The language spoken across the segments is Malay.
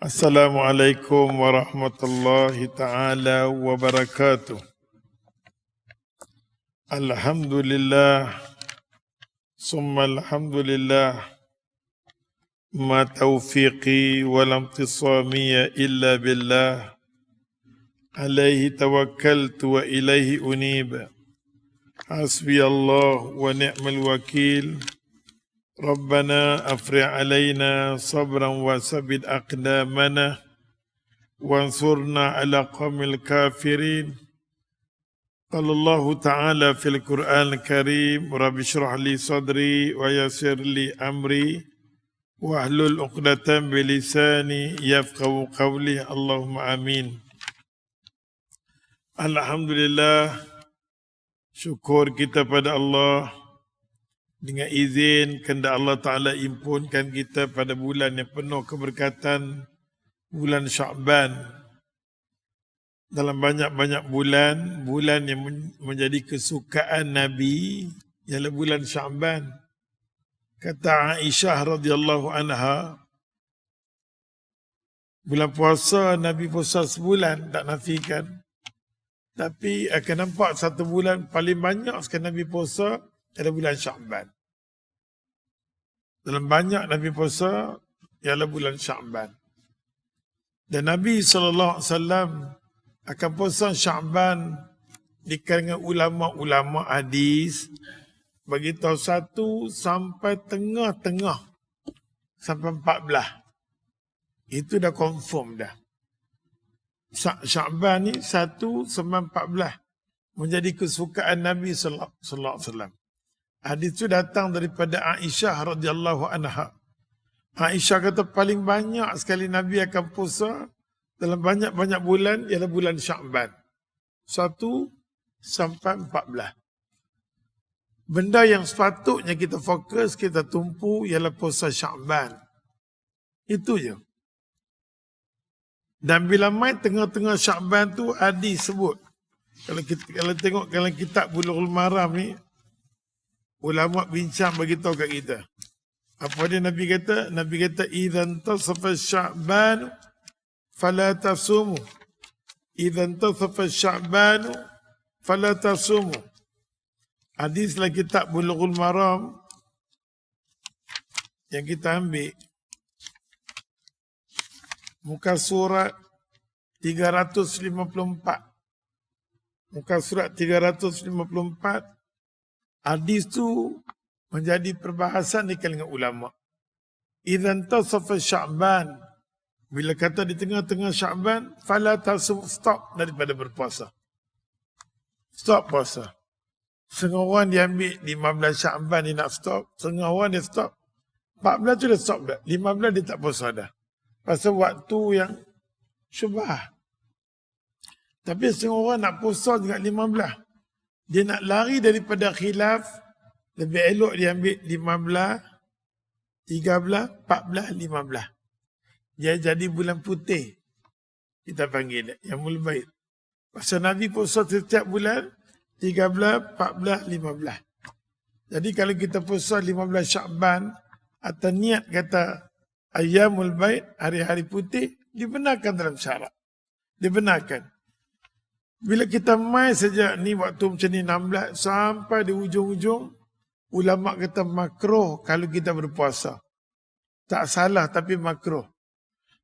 Assalamualaikum warahmatullahi taala wabarakatuh. Alhamdulillah, summa alhamdulillah, ma taufiqi wa lam tisamiya illa billah, alaihi tawakkaltu wa ilaihi unib. Hasbi Allah wa ni'mal wakil. Rabbana afri'h alaina sabran wa sabit aqdamana wansurna ala qawmil kafirin. Qala Allah Ta'ala fil Qur'an al-Karim, Rabbi shrah li sadri wa yassir li amri wa ahlul uqdatan bi lisani yafqahu qawli. Allahumma amin. Alhamdulillah, syukur kita pada Allah dengan izin kehendak Allah Ta'ala impunkan kita pada bulan yang penuh keberkatan, bulan Sya'ban. Dalam banyak-banyak bulan yang menjadi kesukaan Nabi ialah bulan Sya'ban. Kata Aisyah radhiyallahu anha, bulan puasa Nabi puasa sebulan, tak nafikan. Tapi akan nampak satu bulan paling banyak sekali Nabi puasa adalah bulan Sya'ban. Dalam banyak Nabi puasa ialah bulan Sya'ban. Dan Nabi SAW akan puasa Sya'ban di kalangan ulama-ulama hadis bagi tahu 1 sampai tengah-tengah sampai 14. Itu dah confirm dah. Sya'ban ni 1 sampai 14 menjadi kesukaan Nabi sallallahu alaihi wasallam. Hadis itu datang daripada Aisyah radhiyallahu anha. Aisyah kata paling banyak sekali Nabi akan puasa dalam banyak-banyak bulan ialah bulan Sya'ban. 1 sampai 14. Benda yang sepatutnya kita fokus, kita tumpu ialah puasa Sya'ban. Itu je. Dan bila mai tengah-tengah Sya'ban tu hadis sebut. Kalau tengok dalam kitab Bulughul Maram ni, ulama bincang bagi tahu kat kita. Apa dia Nabi kata? Nabi kata idzan tasafa Sya'ban fala tasumu. Idzan tasafa Sya'ban fala tasumu. Hadis dalam kitab Bulughul Maram yang kita ambil muka surat 354. Muka surat 354. Hadis tu menjadi perbahasan di kalangan ulama. Idzan tasafa Sya'ban, bila kata di tengah-tengah Sya'ban, fala tasum, stop daripada berpuasa. Stop puasa. Setengah orang dia ambil 15 Sya'ban dia nak stop, setengah orang dia stop. 14 tu dah stop dah. 15 dia tak puasa dah. Pasal waktu yang syubhah. Tapi setengah orang nak puasa juga 15. Dia nak lari daripada khilaf, lebih elok dia ambil 15, 13, 14, 15. Dia jadi bulan putih. Kita panggil dia, yang mulbaid. Pasal Nabi puasa setiap bulan, 13, 14, 15. Jadi kalau kita puasa 15 Sya'ban, atau niat kata ayyamul baid, hari-hari putih, dibenarkan dalam syarak. Dibenarkan. Bila kita mai saja ni waktu macam ni 16 sampai di ujung-ujung, ulama kata makruh kalau kita berpuasa. Tak salah tapi makruh.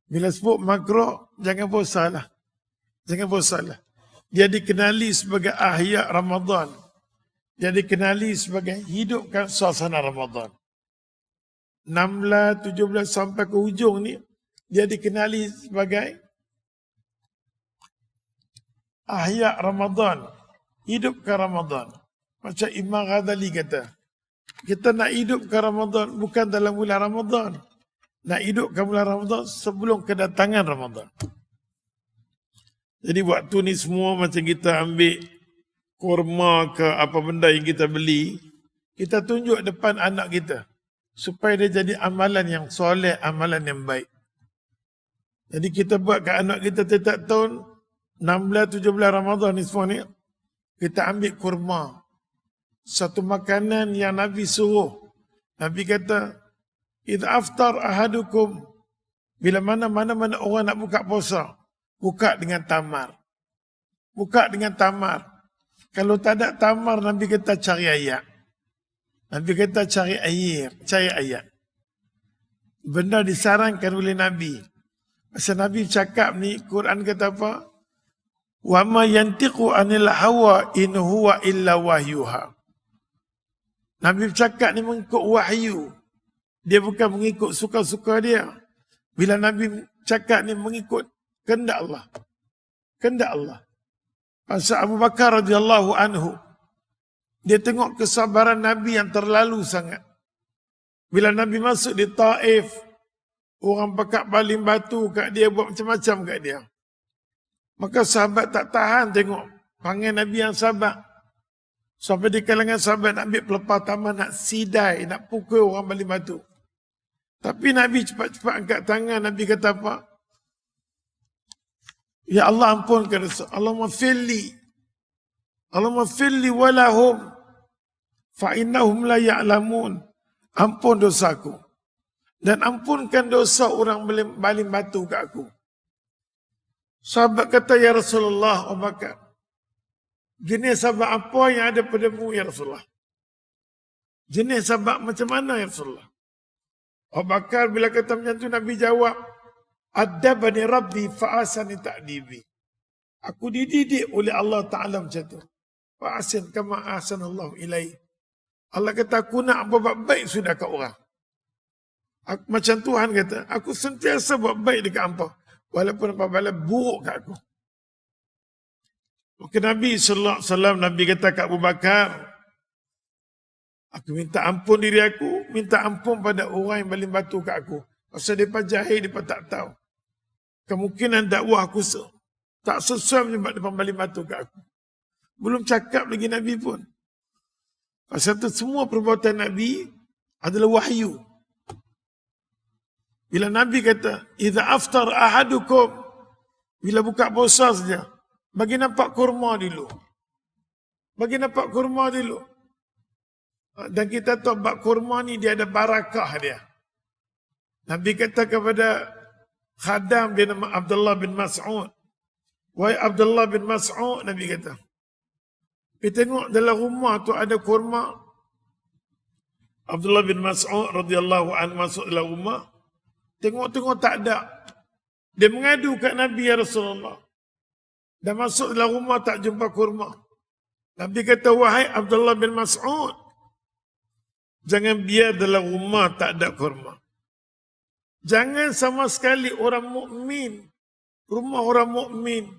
Bila sebut makruh, jangan puasa lah. Jangan puasa lah. Dia dikenali sebagai ahya Ramadan. Dia dikenali sebagai hidupkan suasana Ramadan. 16, 17 sampai ke ujung ni, dia dikenali sebagai ahya Ramadan, hidupkan Ramadan. Macam Imam Ghazali kata, kita nak hidupkan Ramadan bukan dalam bulan Ramadan. Nak hidupkan bulan Ramadan sebelum kedatangan Ramadan. Jadi waktu ni semua macam kita ambil kurma ke apa benda yang kita beli, kita tunjuk depan anak kita supaya dia jadi amalan yang soleh, amalan yang baik. Jadi kita buat kat anak kita setiap tahun 16, 17 Ramadan ni semua ni, kita ambil kurma. Satu makanan yang Nabi suruh. Nabi kata, idza aftar ahadukum Bila mana orang nak buka puasa, buka dengan tamar. Buka dengan tamar. Kalau tak ada tamar, Nabi kata cari ayat. Nabi kata cari air, cari ayat. Benda disarankan oleh Nabi. Masa Nabi cakap ni, Quran kata apa? Wa ma yantiqu anil hawa in huwa illa wahyuha. Nabi cakap ni mengikut wahyu. Dia bukan mengikut suka-suka dia. Bila Nabi cakap ni mengikut kehendak Allah. Kehendak Allah. Pasal Abu Bakar radhiyallahu anhu, dia tengok kesabaran Nabi yang terlalu sangat. Bila Nabi masuk di Taif, orang pakat baling batu kat dia, buat macam-macam kat dia. Maka sahabat tak tahan tengok panggil Nabi yang sabar. Sampai di kalangan sahabat nak ambil pelepah taman, nak sidai, nak pukul orang baling batu. Tapi Nabi cepat-cepat angkat tangan. Nabi kata apa? Ya Allah ampunkan dosa. Allahumma firli walahum fa innahum la ya'lamun. Ampun dosaku. Dan ampunkan dosa orang baling batu kat aku. Sahabat kata, ya Rasulullah, Abu Bakar, jenis sabak apa yang ada padamu ya Rasulullah? Jenis sabak macam mana ya Rasulullah? Abu Bakar bila kata macam tu, Nabi jawab, Adabani Rabbi fa'asani ta'dibi. Aku dididik oleh Allah Ta'ala macam tu. Fa'asin kama ahsanallahu ilaih. Allah kata, aku nak buat baik sudah kat orang. Macam Tuhan kata, aku sentiasa buat baik dekat hampa. Walaupun apa-apa buruk kat aku. Maka Nabi SAW, Nabi kata kat Abu Bakar, aku minta ampun diri aku, minta ampun pada orang yang baling batu kat aku. Pasal mereka jahil, mereka tak tahu. Kemungkinan dakwah aku tak sesuai menyebab mereka baling batu kat aku. Belum cakap lagi Nabi pun. Pasal itu semua perbuatan Nabi adalah wahyu. Bila Nabi kata, "Idza aftar ahadukum," bila buka puasa saja, bagi nampak kurma dulu. Bagi nampak kurma dulu. Dan kita tahu bak kurma ni dia ada barakah dia. Nabi kata kepada khadam dia nama Abdullah bin Mas'ud. Wahai Abdullah bin Mas'ud, Nabi kata, pergi tengok dalam rumah tu ada kurma. Abdullah bin Mas'ud radhiyallahu anhu masuk dalam rumah. Tengok-tengok tak ada. Dia mengadu kat Nabi, ya Rasulullah. Dah masuk dalam rumah tak jumpa kurma. Nabi kata, wahai Abdullah bin Mas'ud, jangan biar dalam rumah tak ada kurma. Jangan sama sekali orang mukmin, rumah orang mukmin,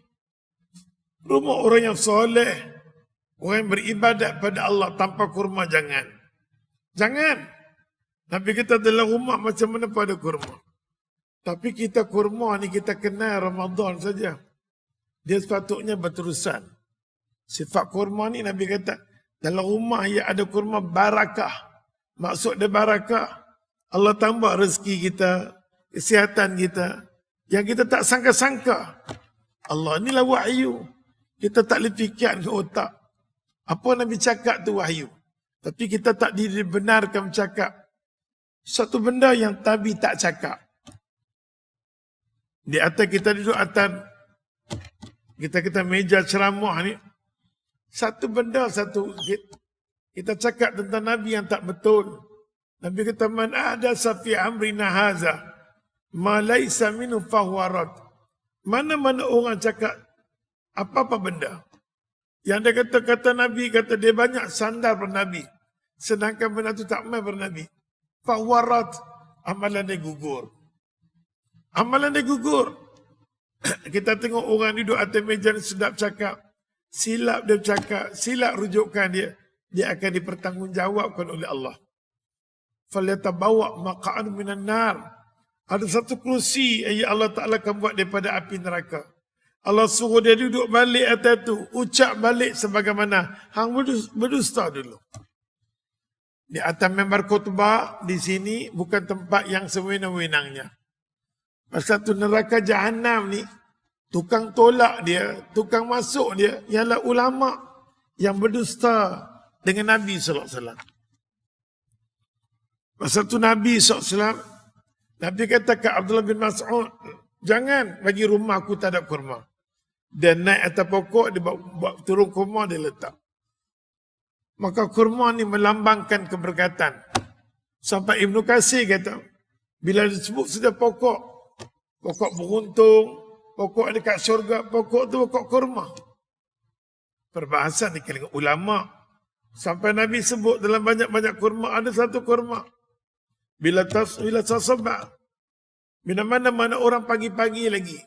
rumah orang yang soleh, orang yang beribadat pada Allah tanpa kurma, jangan. Jangan. Nabi kata dalam rumah macam mana pada kurma. Tapi kita kurma ni kita kenal Ramadan saja. Dia sepatutnya berterusan. Sifat kurma ni Nabi kata, dalam rumah yang ada kurma barakah. Maksud dia barakah, Allah tambah rezeki kita, kesihatan kita, yang kita tak sangka-sangka. Allah inilah wahyu. Kita tak boleh fikir ke otak. Apa Nabi cakap tu wahyu. Tapi kita tak dibenarkan bercakap satu benda yang Nabi tak cakap. Di atas kita duduk atas kita meja ceramah ni, satu benda kita cakap tentang Nabi yang tak betul. Nabi kata, man ahdatsa fi amrina haza ma laisa minhu fahuwa rad. Mana-mana orang cakap apa-apa benda yang dia kata Nabi, kata dia banyak sandar pada Nabi, sedangkan benda tu tak main pada Nabi, fahuwa rad, amalan dia gugur. Amalan dia gugur. Kita tengok orang duduk atas meja ni sedap cakap, silap dia cakap, silap rujukan dia, dia akan dipertanggungjawabkan oleh Allah. Falyatabawa maq'an minan nar. Ada satu kerusi yang Allah Ta'ala akan buat daripada api neraka. Allah suruh dia duduk balik atas tu, ucap balik sebagaimana hang berdusta dulu. Di atas mimbar khutbah di sini bukan tempat yang sewenang-wenangnya. Pasal tu neraka Jahannam ni, tukang tolak dia, tukang masuk dia, ialah ulama yang berdusta dengan Nabi SAW. Pasal tu Nabi SAW, Nabi kata ke Abdullah bin Mas'ud, jangan bagi rumah aku tak ada kurma. Dia naik atas pokok, dia bawa turun kurma, dia letak. Maka kurma ni melambangkan keberkatan. Sampai Ibnu Katsir kata, bila disebut sudah pokok beruntung, pokok dekat syurga, pokok tu pokok kurma. Perbahasan di kalangan ulama. Sampai Nabi sebut dalam banyak-banyak kurma, ada satu kurma. Bila tasabba, bila mana-mana orang pagi-pagi lagi,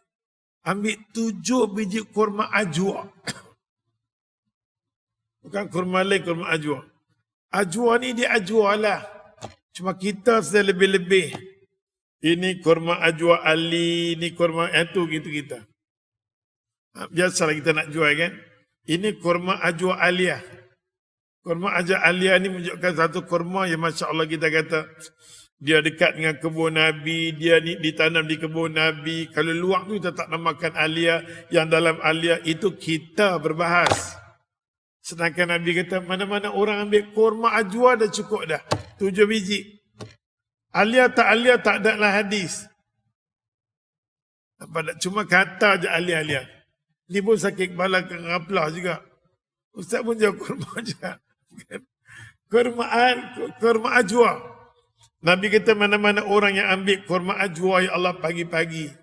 ambil 7 biji kurma ajwa. Bukan kurma lain, kurma ajwa. Ajwa ni dia ajwa lah. Cuma kita sudah lebih-lebih. Ini kurma ajwa Ali, ini kurma itu gitu kita. Biasalah kita nak jual kan. Ini kurma ajwa Aliyah. Kurma ajwa Aliyah ni menunjukkan satu kurma yang Masya Allah kita kata, dia dekat dengan kebun Nabi, dia ni ditanam di kebun Nabi. Kalau luar tu kita tak namakan Aliyah, yang dalam Aliyah itu kita berbahas. Sedangkan Nabi kata, mana-mana orang ambil kurma ajwa dah cukup dah. 7 biji. Aliyah tak ada lah hadis. Cuma kata je aliyah. Ni pun sakit kepala ke ngaplah juga. Ustaz pun jawab kurma juga. Kurma ajwa. Nabi kata mana-mana orang yang ambil kurma ajwa ya Allah pagi-pagi.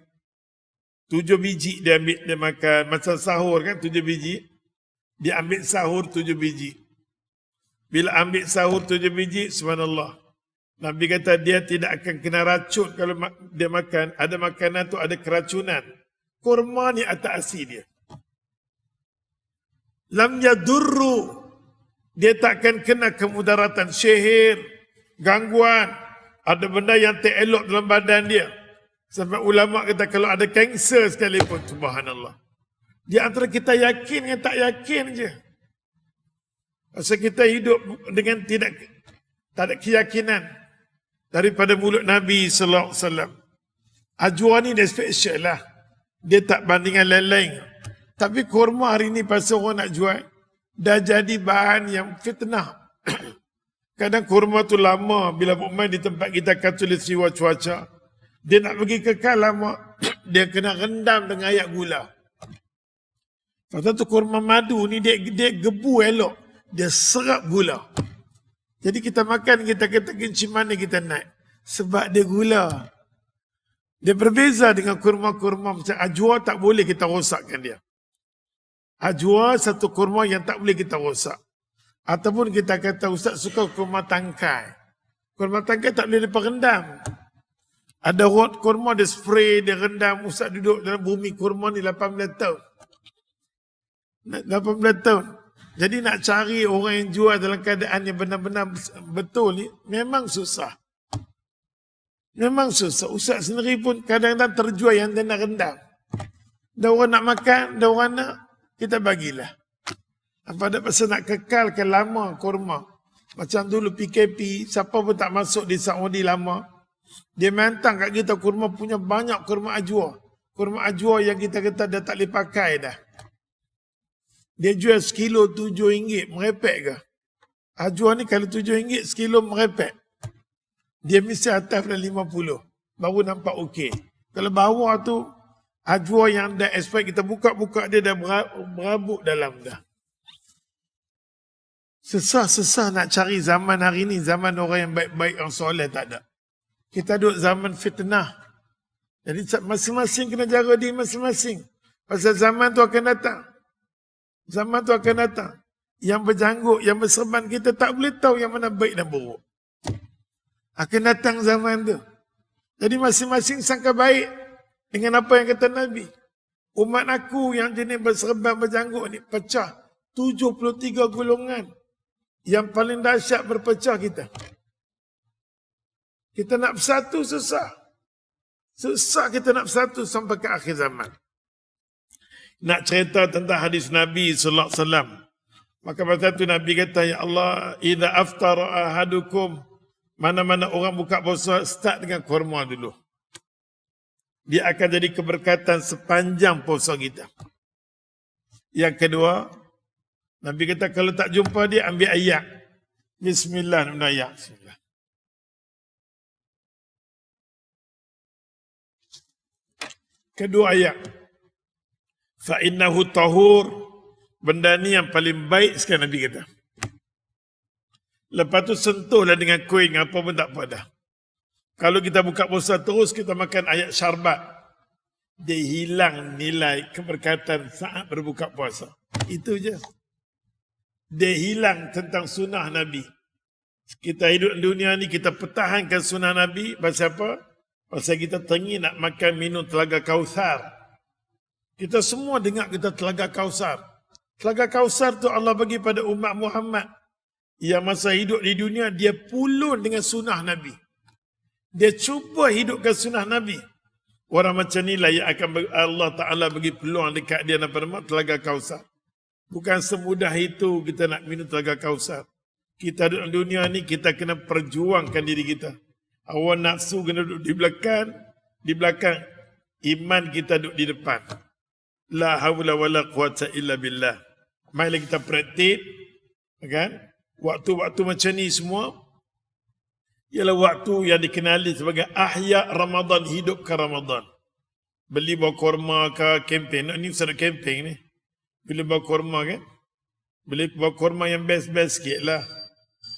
7 biji dia ambil, dia makan. Masa sahur kan 7 biji. Dia ambil sahur 7 biji. Bila ambil sahur 7 biji, subhanallah. Nabi kata dia tidak akan kena racun kalau dia makan. Ada makanan tu ada keracunan. Kurma ni atas asli dia. Lam yadurru. Dia tak akan kena kemudaratan, syihir, gangguan. Ada benda yang tak elok dalam badan dia. Sampai ulama kata kalau ada kanser sekalipun, subhanallah. Di antara kita yakin dengan tak yakin je. Pasal kita hidup dengan tak ada keyakinan daripada mulut Nabi sallallahu alaihi wasallam. Ajwa ni dia special lah. Dia tak bandingan lain-lain. Tapi kurma hari ni pasal orang nak jual, dah jadi bahan yang fitnah. Kadang kurma tu lama, bila main di tempat kita akan tulis siwa cuaca. Dia nak pergi kekal lama, dia kena rendam dengan air gula. Pasal tu kurma madu ni dia gebu elok. Dia serap gula. Jadi kita makan, kita kata kencing manis kita naik. Sebab dia gula. Dia berbeza dengan kurma-kurma macam ajwa, tak boleh kita rosakkan dia. Ajwa satu kurma yang tak boleh kita rosak. Ataupun kita kata Ustaz suka kurma tangkai. Kurma tangkai tak boleh diperendam. Ada kurma dia spray, dia rendam. Ustaz duduk dalam bumi kurma ni 18 tahun. 18 tahun. Jadi nak cari orang yang jual dalam keadaan yang benar-benar betul ni memang susah. Memang susah. Ustaz sendiri pun kadang-kadang terjual yang dia nak rendam. Dah orang nak makan, dah orang nak, kita bagilah. Apa ada pasal nak kekalkan lama kurma. Macam dulu PKP, siapa pun tak masuk di Saudi lama. Dia mentang kat kita kurma punya banyak kurma ajwa. Kurma ajwa yang kita kata dah tak boleh pakai dah. Dia jual sekilo RM7, merepek ke? Ajwa ni kalau RM7, sekilo merepek. Dia mesti atas dah 50, baru nampak okey. Kalau bawah tu, ajwa yang dah expire, kita buka-buka dia dah berabuk dalam dah. Susah-susah nak cari zaman hari ni, zaman orang yang baik-baik, yang soleh tak ada. Kita duduk zaman fitnah. Jadi masing-masing kena jaga diri masing-masing. Pasal zaman tu akan datang. Zaman tu akan datang. Yang berjanggut, yang berserban, kita tak boleh tahu yang mana baik dan buruk. Akan datang zaman tu. Jadi masing-masing sangka baik dengan apa yang kata Nabi. Umat aku yang jenis berserban, berjanggut ni pecah. 73 golongan. Yang paling dahsyat berpecah kita. Kita nak bersatu susah. Susah kita nak bersatu sampai ke akhir zaman. Nak cerita tentang hadis Nabi sallallahu alaihi wasallam. Maka pada tu Nabi kata, ya Allah, idza aftara ahadukum, mana-mana orang buka puasa, start dengan kurma dulu. Dia akan jadi keberkatan sepanjang puasa kita. Yang kedua, Nabi kata kalau tak jumpa dia, ambil ayat. Bismillah. Bismillah. Kedua ayat. Fa innahu tahur. Benda ni yang paling baik sekali Nabi kata. Lepas tu sentuhlah dengan koin apa pun tak apa dah. Kalau kita buka puasa terus kita makan ayat syarbat, dia hilang nilai keberkatan saat berbuka puasa. Itu je. Dia hilang tentang sunnah Nabi. Kita hidup di dunia ni kita pertahankan sunnah Nabi. Pasal apa? Pasal kita teringin nak makan minum telaga Kausar. Kita semua dengar kita telaga Kausar. Telaga Kausar tu Allah bagi pada umat Muhammad yang masa hidup di dunia dia pulun dengan sunnah Nabi. Dia cuba hidupkan sunnah Nabi. Orang macam ni lah yang akan Allah Ta'ala bagi peluang dekat dia apa nama telaga Kausar. Bukan semudah itu kita nak minum telaga Kausar. Kita duduk di dunia ni kita kena perjuangkan diri kita. Hawa nafsu kena duduk di belakang. Iman kita duduk di depan. La haula wala quwata illa billah. Mari kita praktik, kan? Waktu-waktu macam ni semua ialah waktu yang dikenali sebagai ahya Ramadan, hidupkan Ramadan. Beli bawa korma ke kempen. Ni usah kempen ni. Beli bawa korma kan? Beli bawa korma yang best-best sikit lah.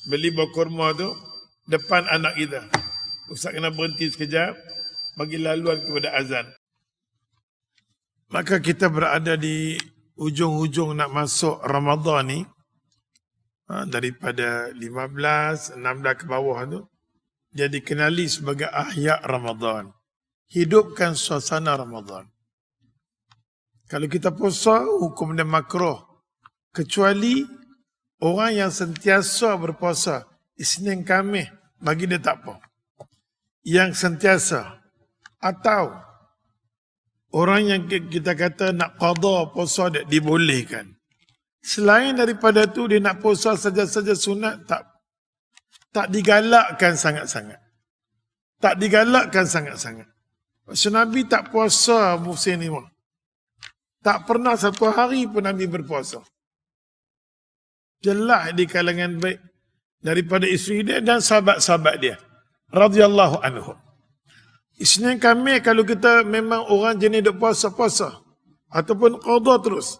Beli bawa korma tu depan anak kita. Ustaz kena berhenti sekejap bagi laluan kepada azan. Maka kita berada di ujung-ujung nak masuk Ramadan ni. Daripada 15, 16 ke bawah tu. Dia dikenali sebagai ahya Ramadan. Hidupkan suasana Ramadan. Kalau kita puasa, hukum dia makruh. Kecuali orang yang sentiasa berpuasa. Isnin Khamis, bagi dia tak apa. Yang sentiasa. Atau orang yang kita kata nak qada puasa dia dibolehkan. Selain daripada tu dia nak puasa saja-saja sunat, tak digalakkan sangat-sangat. Tak digalakkan sangat-sangat. Maksud Nabi tak puasa musim ni. Tak pernah satu hari pun Nabi berpuasa. Jelas di kalangan baik daripada isteri dia dan sahabat-sahabat dia. Radhiyallahu anhu. Isnin Khamis kalau kita memang orang jenis duk puasa-puasa. Ataupun qada terus.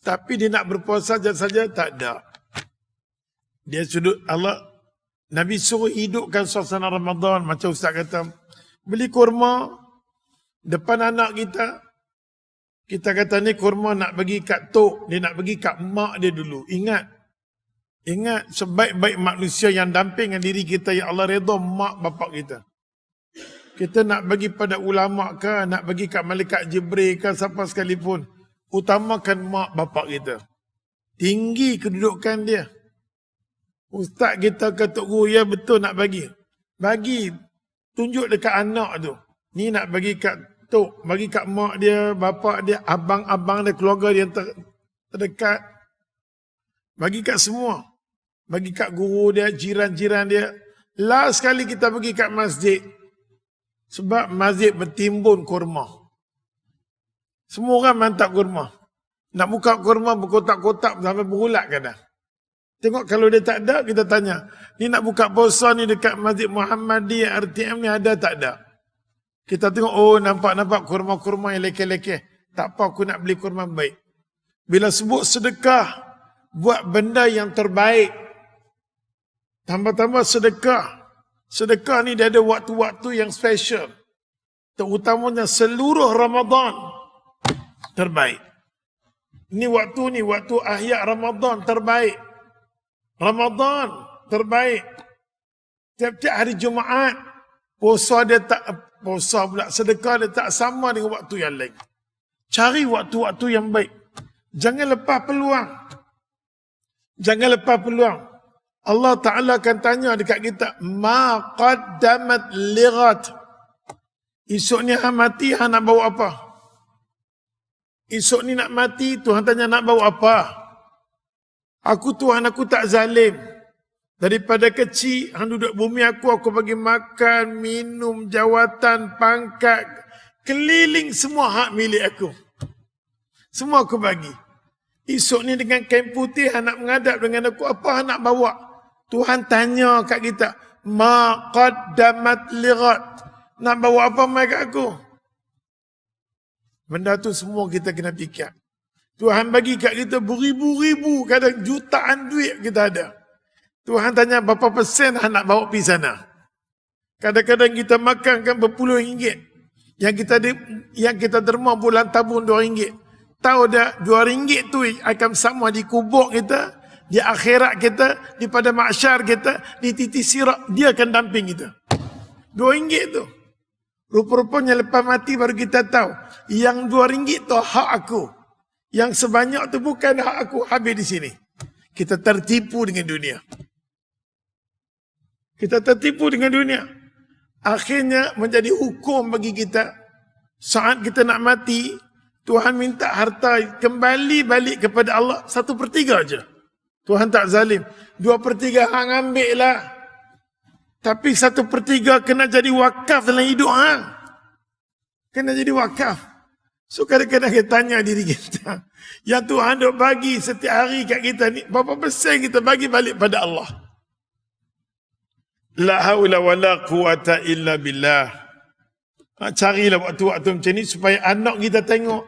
Tapi dia nak berpuasa saja tak ada. Dia sudut Allah. Nabi suruh hidupkan suasana Ramadan. Macam Ustaz kata, beli kurma depan anak kita. Kita kata ni kurma nak bagi kat tok. Dia nak bagi kat mak dia dulu. Ingat sebaik-baik manusia yang damping dengan diri kita. Yang Allah redha mak bapak kita. Kita nak bagi pada ulama ke, nak bagi kat malaikat Jibril ke, siapa sekalipun. Utamakan mak bapak kita. Tinggi kedudukan dia. Ustaz kita ke Tok Guru, ya betul nak bagi. Bagi. Tunjuk dekat anak tu. Ni nak bagi kat Tok, bagi kat mak dia, bapak dia, abang-abang dia, keluarga dia yang terdekat. Bagi kat semua. Bagi kat guru dia, jiran-jiran dia. Last sekali kita pergi kat masjid. Sebab masjid bertimbun kurma. Semua orang mantap kurma. Nak buka kurma berkotak-kotak sampai berulat kadang. Tengok kalau dia tak ada, kita tanya. Ni nak buka puasa ni dekat Masjid Muhammadiyah RTM ni ada tak ada? Kita tengok, oh nampak-nampak kurma-kurma yang lekeh-lekeh. Tak apa, aku nak beli kurma baik. Bila sebut sedekah, buat benda yang terbaik. Tambah-tambah sedekah. Sedekah ni dia ada waktu-waktu yang special. Terutamanya seluruh Ramadan. Terbaik. Ini waktu ahya Ramadan terbaik. Ramadan terbaik. Tiap-tiap hari Jumaat puasa dia tak puasa pula, sedekah dia tak sama dengan waktu yang lain. Cari waktu-waktu yang baik. Jangan lepas peluang. Jangan lepas peluang. Allah Ta'ala akan tanya dekat kita, ma qaddamat lighat. Esok ni hang mati, hang nak bawa apa? Esok ni nak mati, Tuhan tanya nak bawa apa? Aku Tuhan, aku tak zalim. Daripada kecil, hang duduk bumi aku bagi makan, minum, jawatan, pangkat, keliling semua hak milik aku. Semua aku bagi. Esok ni dengan kain putih, hang nak menghadap dengan aku, apa hang nak bawa? Tuhan tanya kat kita, ma qaddamat lighat. Nak bawa apa mai kat aku? Benda tu semua kita kena fikir. Tuhan bagi kat kita beribu-ribu, kadang jutaan duit kita ada. Tuhan tanya berapa persen nak bawa pergi sana. Kadang-kadang kita makan kan berpuluh ringgit. Yang kita derma bulan tabung RM2. Tahu dah RM2 tu akan sama di kubur kita, di akhirat kita, di pada mahsyar kita, di titik sirat, dia akan damping kita. RM2 tu. Rupa-rupanya lepas mati baru kita tahu, yang RM2 tu hak aku. Yang sebanyak tu bukan hak aku, habis di sini. Kita tertipu dengan dunia. Kita tertipu dengan dunia. Akhirnya menjadi hukum bagi kita. Saat kita nak mati, Tuhan minta harta kembali balik kepada Allah 1/3 aja. Tuhan tak zalim. 2/3 hang ambil lah. Tapi 1/3 kena jadi wakaf dalam hidup hang. Kena jadi wakaf. So kadang-kadang kita tanya diri kita, yang Tuhan duk bagi setiap hari kat kita ni, berapa persen kita bagi balik pada Allah? La haula wala quwata illa billah. Carilah waktu-waktu macam ni supaya anak kita tengok.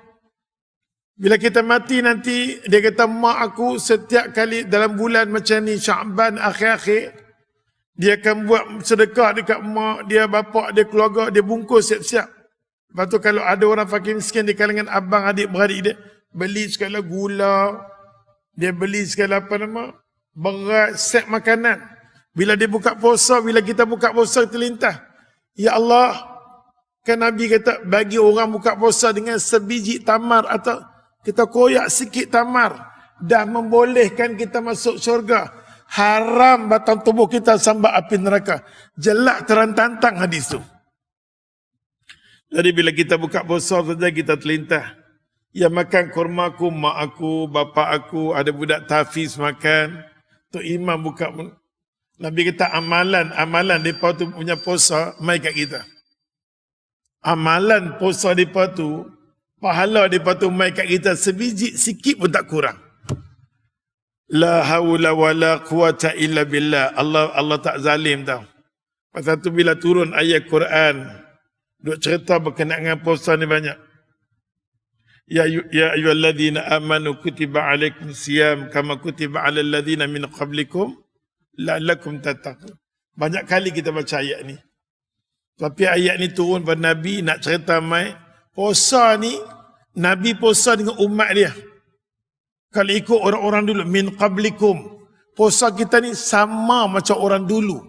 Bila kita mati nanti, dia kata, mak aku setiap kali dalam bulan macam ni, Sya'ban akhir-akhir, dia akan buat sedekah dekat mak dia, bapak dia, keluarga dia, bungkus siap-siap. Lepas tu kalau ada orang fakir miskin di kalangan abang, adik, beradik dia, beli sekali gula, dia beli sekali beras, set makanan. Bila dia buka puasa, bila kita buka puasa, kita lintah. Ya Allah, kan Nabi kata, bagi orang buka puasa dengan sebiji tamar atau kita koyak sikit tamar, dah membolehkan kita masuk syurga. Haram batang tubuh kita sambat api neraka. Jelas terang-tantang hadis tu. Jadi bila kita buka puasa saja kita terlintah. Yang makan kurma aku, mak aku, bapa aku, ada budak tafiz makan. Tu imam buka. Nabi kata amalan mereka tu punya puasa, mai kat kita. Amalan puasa mereka tu, pahala mereka tu mai kat kita sebiji sikit pun tak kurang. La haula wala quwata illa billah. Allah tak zalim tau. Pasal tu bila turun ayat Quran, duk cerita berkenaan dengan puasa ni banyak. Ya ayyuhalladzina amanu kutiba alaikum siyam kama kutiba alal ladzina min qablikum la'allakum tattaqun. Banyak kali kita baca ayat ni. Tapi ayat ni turun pada Nabi nak cerita mai puasa ni, Nabi puasa dengan umat dia. Kalau ikut orang-orang dulu min qablikum, puasa kita ni sama macam orang dulu.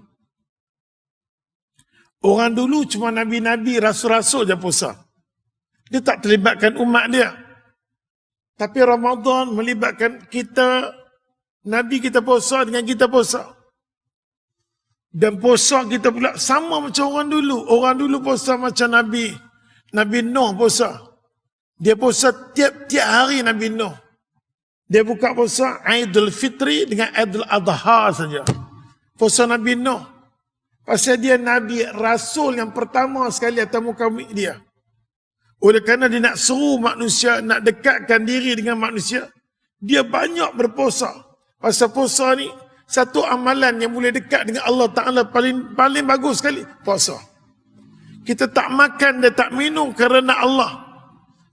Orang dulu cuma nabi-nabi, rasul-rasul je puasa. Dia tak terlibatkan umat dia. Tapi Ramadan melibatkan kita, Nabi kita puasa dengan kita puasa. Dan puasa kita pula sama macam orang dulu. Orang dulu puasa macam Nabi. Nabi Nuh puasa. Dia puasa tiap-tiap hari Nabi Nuh. Dia buka puasa Aidul Fitri dengan Aidul Adha saja. Puasa Nabi Nuh. Pasal dia Nabi Rasul yang pertama sekali atas muka bumi dia. Oleh kerana dia nak seru manusia, nak dekatkan diri dengan manusia, dia banyak berpuasa. Pasal puasa ni, satu amalan yang boleh dekat dengan Allah Ta'ala paling bagus sekali, puasa. Kita tak makan dan tak minum kerana Allah.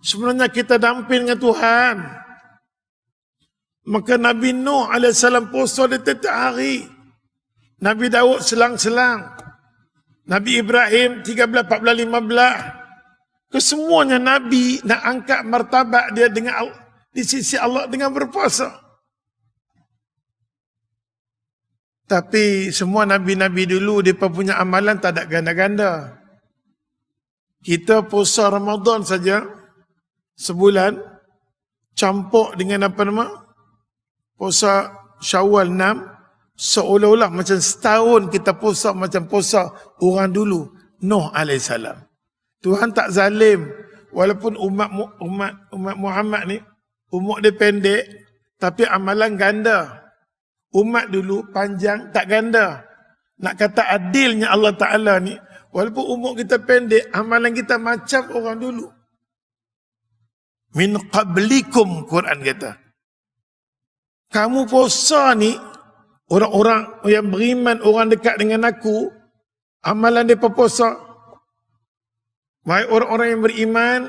Sebenarnya kita damping dengan Tuhan. Maka Nabi Nuh AS puasa dia setiap hari. Nabi Daud selang-selang. Nabi Ibrahim 13, 14, 15. Kesemuanya Nabi nak angkat martabat dia dengan di sisi Allah dengan berpuasa. Tapi semua Nabi-Nabi dulu mereka punya amalan tak ada ganda-ganda. Kita puasa Ramadan saja sebulan campur dengan puasa Syawal 6. Seolah-olah macam setahun kita puasa macam puasa orang dulu, Nuh AS. Tuhan tak zalim. Walaupun umat Muhammad ni, umur dia pendek, tapi amalan ganda. Umat dulu panjang, tak ganda. Nak kata adilnya Allah Ta'ala ni, walaupun umur kita pendek, amalan kita macam orang dulu. Min qablikum, Quran kata. Kamu puasa ni, orang-orang yang beriman, orang dekat dengan aku, amalan mereka puasa. Baik orang-orang yang beriman,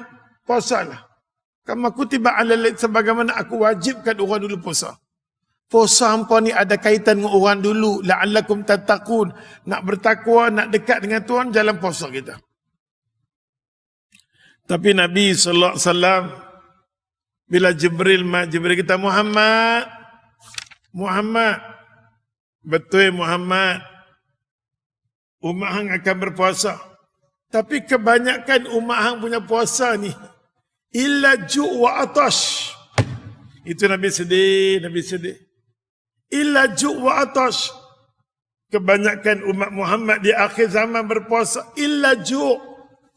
puasalah. Kama kutiba alal sebagaimana aku wajibkan orang dulu puasa. Puasa hampa ni ada kaitan dengan orang dulu. La'allakum tattaqun. Nak bertakwa, nak dekat dengan Tuhan, jalan puasa kita. Tapi Nabi SAW, bila Jibril kata, Muhammad, betul Muhammad, umat hang akan berpuasa. Tapi kebanyakan umat hang punya puasa ni, illa ju' wa atash. Itu Nabi sedih. Illa ju' wa atash. Kebanyakan umat Muhammad di akhir zaman berpuasa. Illa ju'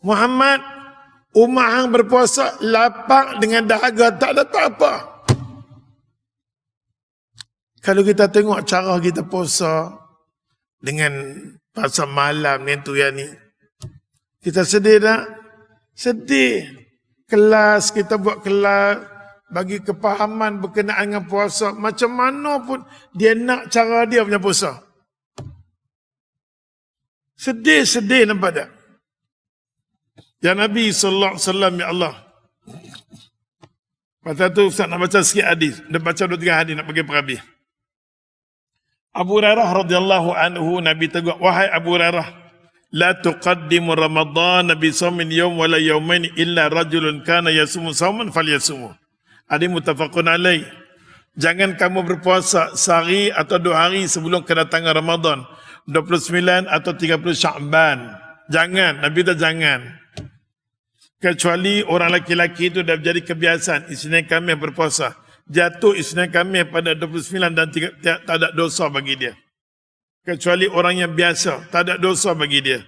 Muhammad, umat hang berpuasa, lapar dengan dahaga, tak ada apa. Kalau kita tengok cara kita puasa dengan pasal malam ni tu yang ni, kita sedih tak? Sedih. Kelas, kita buat kelas, bagi kepahaman berkenaan dengan puasa. Macam mana pun dia nak cara dia punya puasa. Sedih nampak tak? Ya Nabi SAW, ya Allah. Pasal tu Ustaz nak baca sikit hadis. Dia baca 2-3 hadis nak bagi perhabis. Abu Hurairah radhiyallahu anhu, Nabi tegur, wahai Abu Hurairah, la tuqaddimu Ramadan bi shaumin yawm wala yawmain illa rajulun kana yasumu shauman falyasumu. Hadis muttafaqun alaih. Jangan kamu berpuasa sehari atau 2 hari sebelum kedatangan Ramadan, 29 atau 30 Sya'ban. Jangan, Nabi dah jangan. Kecuali orang laki-laki itu dah jadi kebiasaan Isnin Khamis berpuasa. Jatuh Isnin Khamis pada 29 dan tak ada dosa bagi dia. Kecuali orang yang biasa, tak ada dosa bagi dia.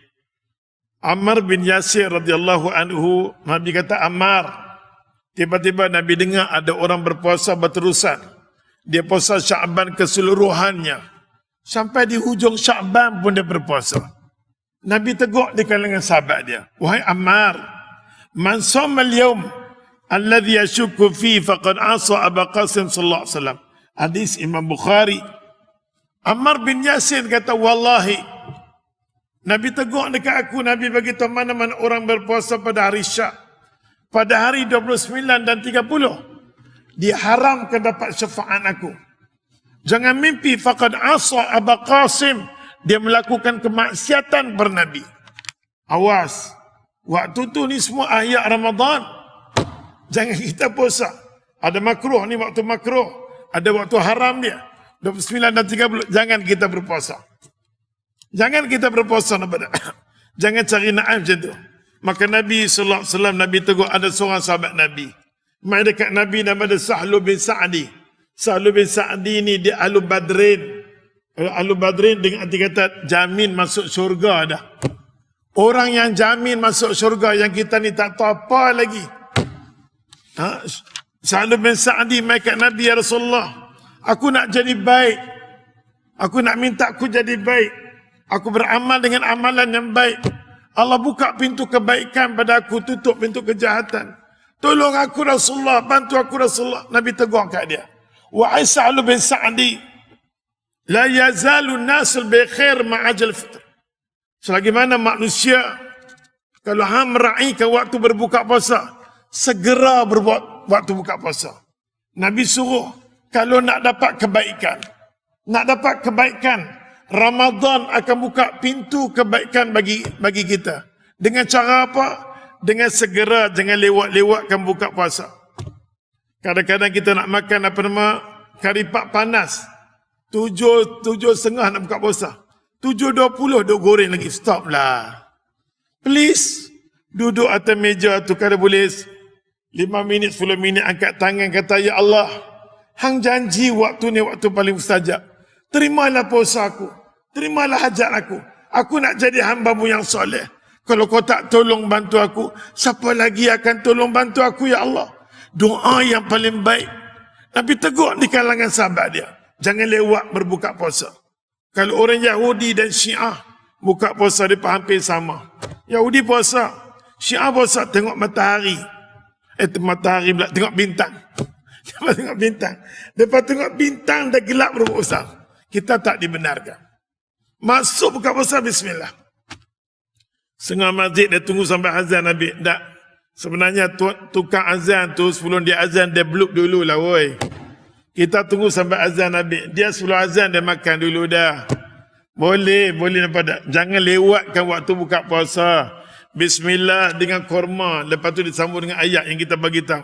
Ammar bin Yasir radhiyallahu anhu, Nabi kata Ammar, tiba-tiba Nabi dengar ada orang berpuasa berterusan. Dia puasa Sya'ban keseluruhannya. Sampai di hujung Sya'ban pun dia berpuasa. Nabi tegur di kalangan sahabat dia, wahai Ammar, man shoma al-yawm alladhi yashukku fi faqad asa Abu Qasim sallallahu alaihi wasallam. Hadis Imam Bukhari. Ammar bin Yasir kata, wallahi, Nabi tegur dekat aku, Nabi bagi tahu mana-mana orang berpuasa pada hari Syak, pada hari 29 dan 30, diharamkan dapat syafaat aku. Jangan mimpi faqad asa Abu Qasim, dia melakukan kemaksiatan bernabi. Awas, waktu tu ni semua ayat Ramadan. Jangan kita puasa. Ada makruh ni waktu makruh, ada waktu haram dia. 29 dan 30, jangan kita berpuasa. Jangan kita berpuasa. Jangan cari naif macam tu. Maka Nabi SAW, Nabi tegur, ada seorang sahabat Nabi, mai dekat Nabi namanya Sahlu bin Sa'di. Sahlu bin Sa'di ni dia Ahlu Badrin. Ahlu Badrin dengan arti kata jamin masuk syurga dah. Orang yang jamin masuk syurga, yang kita ni tak tahu apa lagi. Sahlu bin Sa'di mai kat Nabi, ya Rasulullah, aku nak jadi baik. Aku nak minta aku jadi baik. Aku beramal dengan amalan yang baik. Allah buka pintu kebaikan pada aku, tutup pintu kejahatan. Tolong aku Rasulullah, bantu aku Rasulullah. Nabi tegur kat dia, wahai Sahlu bin Sa'di, la yazalu nasul bi khair ma'ajal fitr. Selagi mana manusia, kalau hang meraihkan waktu berbuka puasa, segera berbuat waktu buka puasa. Nabi suruh, kalau nak dapat kebaikan, Ramadan akan buka pintu kebaikan bagi kita. Dengan cara apa? Dengan segera, jangan lewat-lewatkan buka puasa. Kadang-kadang kita nak makan karipak panas, 7:30 nak buka puasa, 7:20 duk goreng lagi. Stop lah, please. Duduk atas meja tu, kalau boleh 5 minit, 10 minit, angkat tangan, kata, ya Allah, hang janji waktu ni waktu paling mustajab. Terimalah puasa aku, terimalah hajat aku. Aku nak jadi hamba-Mu yang soleh. Kalau Kau tak tolong bantu aku, siapa lagi akan tolong bantu aku, ya Allah? Doa yang paling baik. Nabi tegur di kalangan sahabat dia, jangan lewat berbuka puasa. Kalau orang Yahudi dan Syiah buka puasa, dia hampir sama. Yahudi puasa, Syiah puasa, tengok matahari. Matahari pula, tengok bintang. Tengok bintang. Lepas tengok bintang dah gelap berpuasa. Kita tak dibenarkan. Masuk buka puasa, bismillah. Setengah masjid dia tunggu sampai azan Nabi. Tak. Sebenarnya tukang azan tu sebelum dia azan dia bluk dulu lah woi. Kita tunggu sampai azan habis. Dia sebelum azan dia makan dulu dah. Boleh nampak tak? Jangan lewatkan waktu buka puasa. Bismillah dengan korma. Lepas tu disambung dengan ayat yang kita bagi tahu.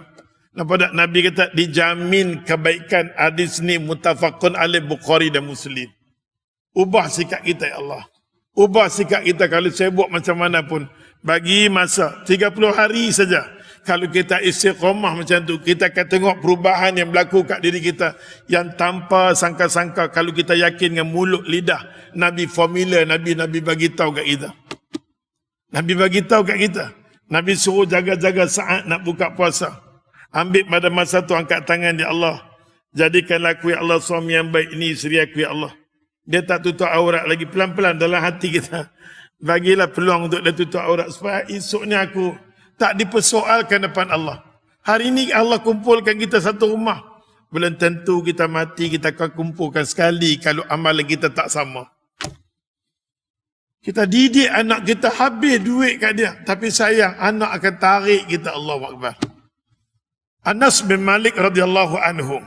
Nampak tak? Nabi kata dijamin kebaikan. Hadis ni muttafaqun alaih Bukhari dan Muslim. Ubah sikap kita ya Allah. Ubah sikap kita kalau sibuk macam mana pun. Bagi masa 30 hari saja. Kalau kita istiqamah macam tu, kita akan tengok perubahan yang berlaku kat diri kita. Yang tanpa sangka-sangka kalau kita yakin dengan mulut lidah. Nabi formula, Nabi bagi tahu kat kita. Nabi bagi tahu kat kita. Nabi suruh jaga-jaga saat nak buka puasa. Ambil pada masa tu angkat tangan, ya Allah. Jadikanlah aku ya Allah suami yang baik, ini isteri aku ya Allah. Dia tak tutup aurat lagi, pelan-pelan dalam hati kita. Bagilah peluang untuk dia tutup aurat supaya esoknya aku tak dipersoalkan depan Allah. Hari ini Allah kumpulkan kita satu rumah. Belum tentu kita mati, kita akan kumpulkan sekali kalau amalan kita tak sama. Kita didik anak kita, habis duit kat dia. Tapi sayang, anak akan tarik kita. Allahu Akbar. Anas bin Malik radhiyallahu anhu.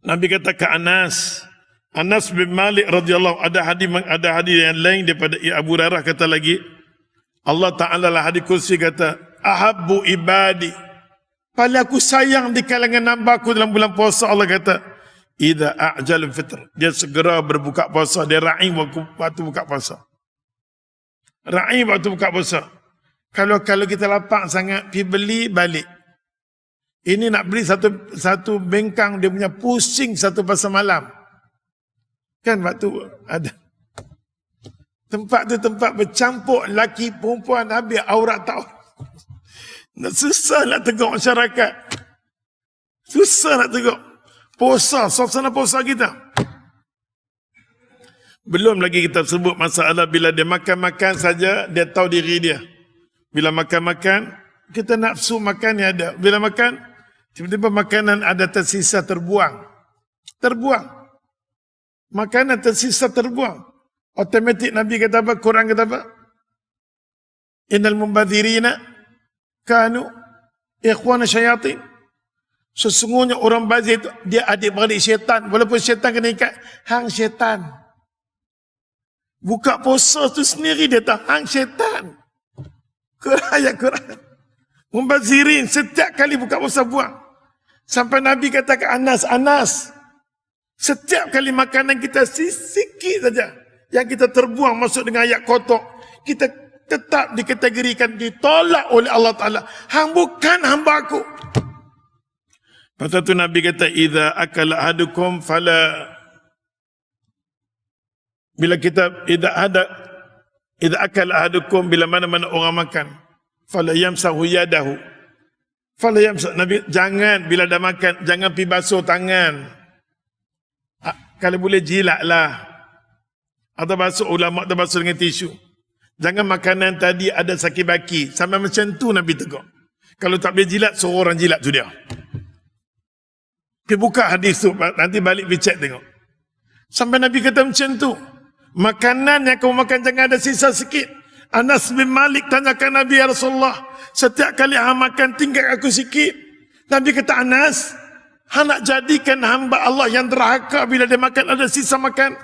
Nabi kata ke Anas bin Malik radhiyallahu, ada hadis yang lain daripada Abu Hurairah kata lagi, Allah Ta'ala lah hadis kursi kata, ahabbu ibadi, paling aku sayang di kalangan hamba aku dalam bulan puasa, Allah kata, idza a'jalul fitr, dia segera berbuka puasa, dia ra'i waktu buka puasa. Ra'i waktu buka puasa. Kalau kita lapang sangat, pergi beli balik. Ini nak beli satu bengkang, dia punya pusing satu pasal malam. Kan waktu ada tempat tu tempat bercampur laki perempuan, habis aurat tahu. Susah nak tengok masyarakat. Susah nak tengok. Puasa, suasana puasa kita. Belum lagi kita sebut masalah bila dia makan-makan saja, dia tahu diri dia. Bila makan-makan, kita nafsu makan ni ada. Bila makan, tiba-tiba makanan ada tersisa terbuang. Makanan tersisa terbuang. Otomatik Nabi kata apa? Quran kata apa? Innal mumbadzirina kanu ikhwana syayatin. Sesungguhnya orang bazir itu dia adik-beradik syaitan. Walaupun syaitan kena ikat, hang syaitan. Buka puasa tu sendiri dia tahu hang syaitan. Ayat Quran. Mumbazirin setiap kali buka puasa buang. Sampai Nabi kata ke Anas, setiap kali makanan kita sikit saja yang kita terbuang masuk dengan ayat kotor, kita tetap dikategorikan ditolak oleh Allah Ta'ala. Hang bukan hamba aku. Lepas tu Nabi kata, idza akala ahadukum fala, bila kita idza akala ahadukum, bila mana-mana orang makan, fala yamsahu yadahu, fala yamsah, Nabi jangan bila dah makan jangan pi basuh tangan. Kalau boleh jilatlah. Atau basuh, ulama atau basuh dengan tisu. Jangan makanan tadi ada sakit baki. Sampai macam tu Nabi tegur. Kalau tak boleh jilat, suruh orang jilat tu dia. Pergi buka hadis tu, nanti balik pergi cek tengok. Sampai Nabi kata macam tu. Makanan yang kamu makan jangan ada sisa sikit. Anas bin Malik tanyakan Nabi, ya Rasulullah, setiap kali hang makan tinggal aku sikit. Nabi kata, Anas, hang nak jadikan hamba Allah yang derhaka bila dia makan ada sisa makan?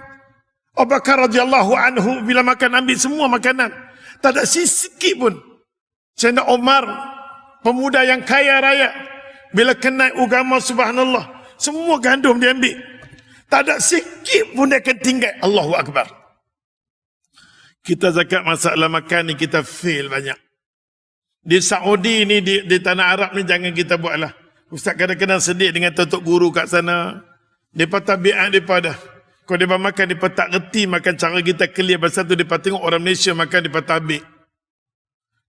Abu Bakar radhiyallahu anhu bila makan ambil semua makanan, tak ada sikit pun. Sayyidina Umar, pemuda yang kaya raya, bila kenal agama subhanallah, semua gandum dia ambil. Tak ada sikit pun dia akan tinggal. Allahu Akbar. Kita zakat masalah makan ni kita fail banyak. Di Saudi ni, di tanah Arab ni jangan kita buatlah. Ustaz kadang-kadang sedih dengan tutup guru kat sana. Mereka tabiat mereka dah. Kalau mereka makan, mereka tak reti makan cara kita clear. Pasal tu mereka tengok orang Malaysia makan, mereka tabik.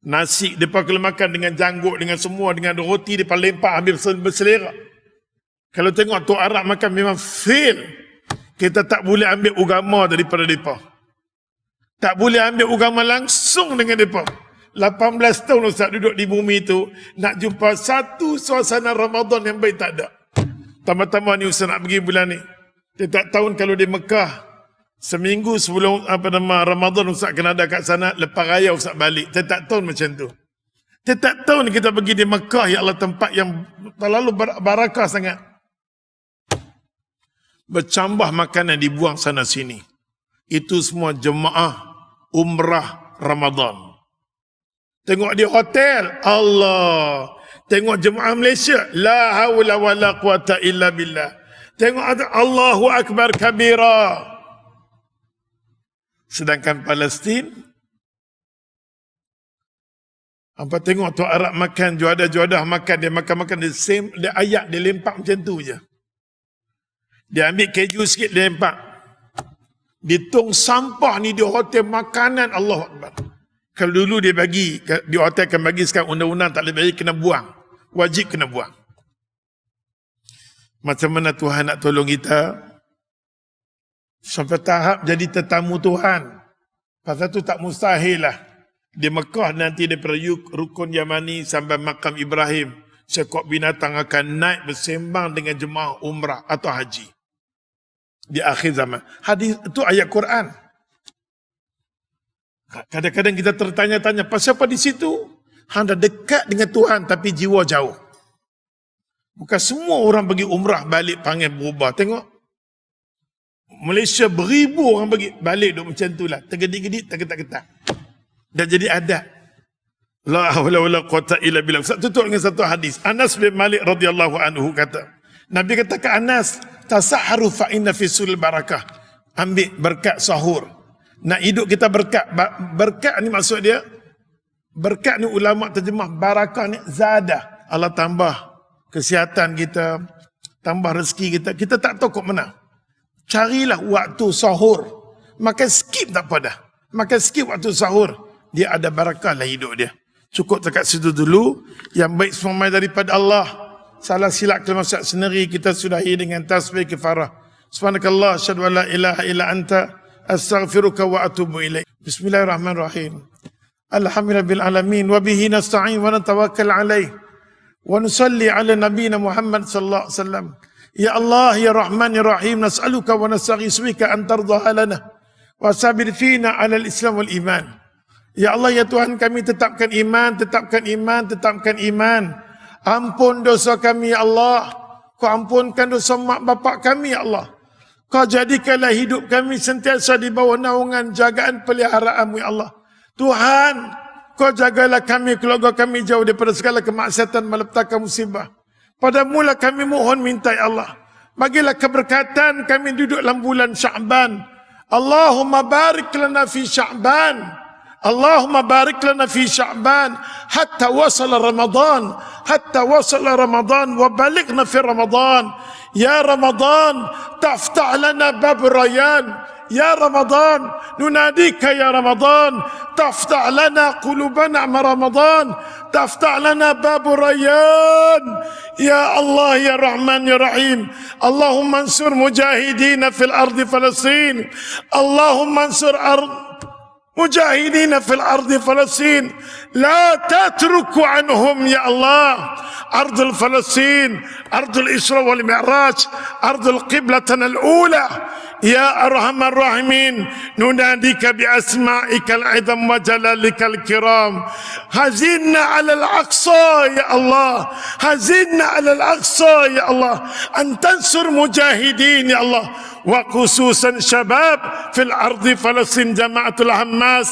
Nasi, mereka kalau makan dengan janggut, dengan semua, dengan roti, mereka lempar, ambil berselera. Kalau tengok tu Arab makan memang fail. Kita tak boleh ambil agama daripada mereka. Tak boleh ambil agama langsung dengan mereka. 18 tahun Ustaz duduk di bumi itu, nak jumpa satu suasana Ramadan yang baik tak ada. Tambah-tambah ni Ustaz nak pergi bulan ni. Setiap tahun kalau di Mekah, seminggu sebelum Ramadan Ustaz kena ada kat sana, lepas raya Ustaz balik. Setiap tahun macam tu. Kita tak tahu ni kita pergi di Mekah, ya Allah, tempat yang terlalu barakah sangat. Bercambah makanan dibuang sana sini. Itu semua jemaah umrah Ramadan. Tengok di hotel, Allah. Tengok jemaah Malaysia, la haula wala quwata illa billah. Tengok Allahu Akbar kabira. Sedangkan Palestin, hampa tengok tu Arab makan, juadah makan, dia makan dia ayat, dia lempak macam tu je. Dia ambil keju sikit, dia lempak. Di tong sampah ni di hotel makanan, Allahu Akbar. Kalau dulu dia bagi, di hotel akan bagi, sekarang undang-undang tak boleh bagi, kena buang. Wajib kena buang. Macam mana Tuhan nak tolong kita? Sampai tahap jadi tetamu Tuhan. Pasal tu tak mustahil lah. Di Mekah nanti daripada Rukun Yamani sampai Makam Ibrahim, seekor binatang akan naik bersembang dengan jemaah umrah atau haji. Di akhir zaman. Hadis itu ayat Quran. Kadang-kadang kita tertanya-tanya, pasal apa di situ? Hang dah dekat dengan Tuhan tapi jiwa jauh. Bukan semua orang pergi umrah balik panggil berubah. Tengok. Malaysia beribu orang pergi balik duk macam tu lah. Tergedik-gedik, tergetak-getak. Dah jadi adat. La haula wala quwata illa billah. Tutup dengan satu hadis. Anas bin Malik radhiyallahu anhu kata, Nabi kata ke Anas, tasahharu fa inna fi sul barakah. Ambil berkat sahur. Nak hidup kita berkat. Berkat ni maksud dia, berkat ni ulama terjemah barakah ni zadah. Allah tambah kesihatan kita, tambah rezeki kita. Kita tak tahu kok mana. Carilah waktu sahur. Makan skip tak apa dah. Makan skip waktu sahur. Dia ada barakah lah hidup dia. Cukup dekat situ dulu. Yang baik semua daripada Allah. Salah silap kelima sendiri kita sudahi dengan tasbih kifarah. Subhanakallah, asyhadu an la ilaha illa anta, astaghfiruka wa atubu ilaik. Bismillahirrahmanirrahim. Alhamdulillahil alamin wa bihi nasta'in wa natawakkal alaih. Wa nusalli ala nabiyyina Muhammad sallallahu alaihi wasallam. Ya Allah, ya Rahman, ya Rahim, nas'aluka wa nastaghfirka an tardha lana wa sabir fina ala al-Islam wal iman. Ya Allah, ya Tuhan kami, tetapkan iman, tetapkan iman, tetapkan iman. Ampun dosa kami, ya Allah. Kau ampunkan dosa mak bapak kami, ya Allah. Kau jadikanlah hidup kami sentiasa di bawah naungan jagaan peliharaanmu, ya Allah. Tuhan, kau jagalah kami, keluarga kami jauh daripada segala kemaksiatan, malapetaka musibah. Pada mula kami mohon minta, ya Allah. Bagilah keberkatan kami duduk dalam bulan Sya'ban. Allahumma barik lana fi Sya'ban. Allahumma barik lana fi Sya'ban. Hatta wasala Ramadan. Hatta wasala Ramadan. Wa balikna fi Ramadan. Ya Ramadan, taftah lana bab Rayyan. Ya Ramadan, nunadika ya Ramadan. Taftah lana qulubana ma Ramadan. Taftah lana bab Rayyan. Ya Allah, ya Rahman, ya Rahim. Allahumma ansur mujahidina fil ardi Palestin. Allahumma ansur مجاهدين في الأرض فلسطين لا تترك عنهم يا الله. أرض الفلسطين أرض الإسراء والمعراج أرض القبلة الأولى. يا أرحم الراحمين نناديك بأسمائك العظم وجلالك الكرام. هزينا على الأقصى يا الله. هزينا على الأقصى يا الله. أن تنصر مجاهدين يا الله، وخصوصا شباب في الأرض فلسطين جماعة الحماس.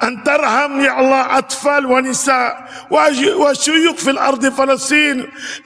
أن ترحم يا الله أطفال ونساء وشيوخ في الأرض فلسطين.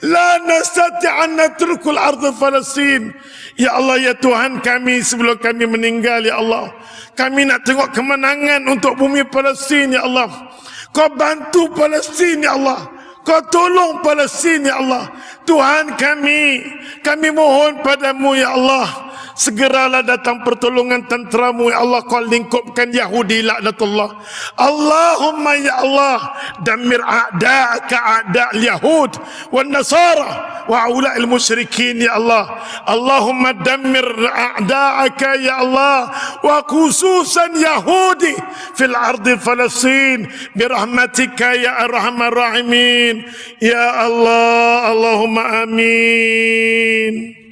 لا نستطيع أن نترك الأرض فلسطين. Ya Allah, ya Tuhan kami, sebelum kami meninggal, ya Allah, kami nak tengok kemenangan untuk bumi Palestin, ya Allah. Kau bantu Palestin, ya Allah. Kau tolong Palestin, ya Allah. Tuhan kami mohon padamu, ya Allah, segeralah datang pertolongan tenteramu, ya Allah. Kau lingkupkan Yahudi laknatullah. Allahumma ya Allah, damir a'da'aka a'da'al Yahud wan Nasara wa ula'il musyrikin, ya Allah. Allahumma damir a'da'aka ya Allah, wa khususan Yahudi fil ardi Palestin birahmatika ya arhamar rahimin. Ya Allah, Allahumma amin.